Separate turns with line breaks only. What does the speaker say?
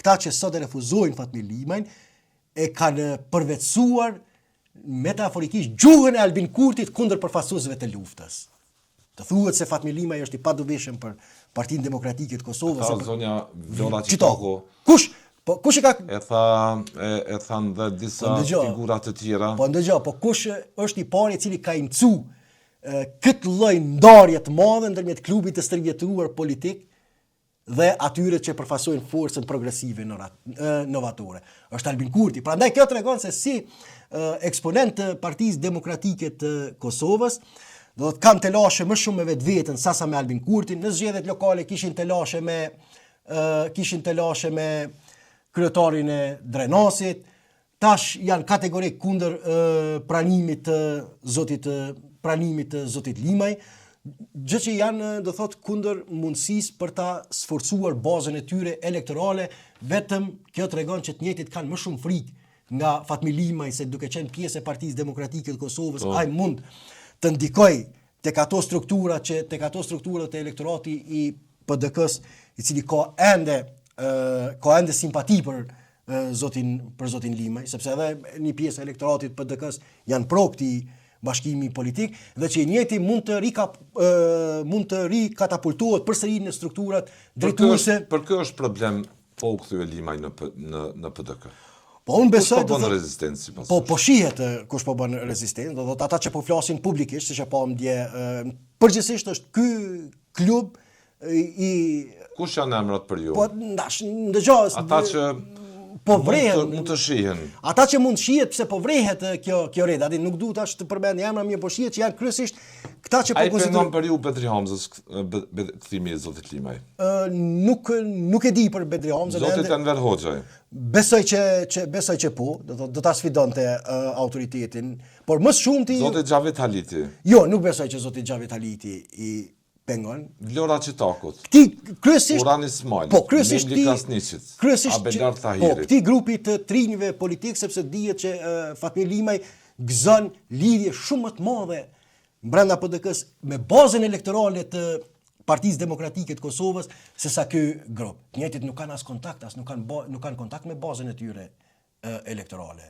këta që sot e refuzojnë Fatmir Limajn e kanë përvetësuar metaforikisht gjuhën e Albin Kurtit kundër përfaqësuesve të luftës. Të thuhet se Fatmir Limaj është i paduveshëm për Partinë Demokratike të Kosovës.
Ka zonja Vjolla Çitoko.
Kush e ka
e thanë dhe disa figura të tjera.
Po ndëgjoj, po kush është i pari i cili ka imcu këtë lloj ndarje të madhe ndërmjet klubit të stërvjetëruar politik dhe atyre që përfaqësojnë forcën progresive novatore. Është Albin Kurti. Prandaj kjo tregon se si eksponent të Partisë Demokratike të Kosovës do të kanë telashe më shumë me vetveten sasa me Albin Kurtin. Në zgjedhjet lokale kishin telashe me kryetarin e Drenasit. Tash janë kategorik kundër pranimit të zotit Limaj, gjë që janë do thot kundër mundësisë për ta sforcuar bazën e tyre elektorale, vetëm kjo tregon që të njëjtit kanë më shumë frikë nga Fatmir Limaj se duke qenë pjesë e Partisë Demokratike të Kosovës, ai mund të ndikoj tek ato strukturat e elektorati i PDK-s, i cili ka ende simpati për zotin Limaj, sepse edhe një pjesë e elektoratit PDK-s janë pro këtij bashkimi politik dhe që i njëjti mund të rikatapultohet përsëri në strukturat drejtuese.
Për kë është problem po u kthye Limaj në PDK?
Po unë besoj
kush po bën rezistencë sipas.
Po shihet kush po bën rezistencë, do thotë ata që po flasin publikisht, siç e pa dje, përgjithsisht është ky klub i
kush janë emrat për ju?
Po ndëgjoj.
Ata që
po vrehen,
mund të shihen.
Ata që mund shihet pse po vrehet kjo rreth, aty nuk duhet tash të përmend emra, mirë po shihet që janë kryesisht këta që po
konsiderojnë për ju Bedri Hamzës kthimi i zotit Limaj.
Nuk e di për Bedri Hamzën.
Zoti Enver Hoxhaj.
Besoj që po, do ta sfidonte autoritetin, por më shumti
zoti Xhavet Haliti.
Jo, nuk besoj që zoti Xhavet Haliti i pengon.
Vlora Çitokut.
Kryesisht
Urani Smajl.
Po kryesisht
Abedar Tahiri.
Po këti grupi të trinjve politik, sepse dihet që Fatmir Limaj gëzon lidhje shumë më të madhe brenda PDK-s me bazën elektorale të Partisë Demokratike të Kosovës sesa ky grup. Njëjtit nuk kanë as kontakt, nuk kanë kontakt me bazën e tyre elektorale.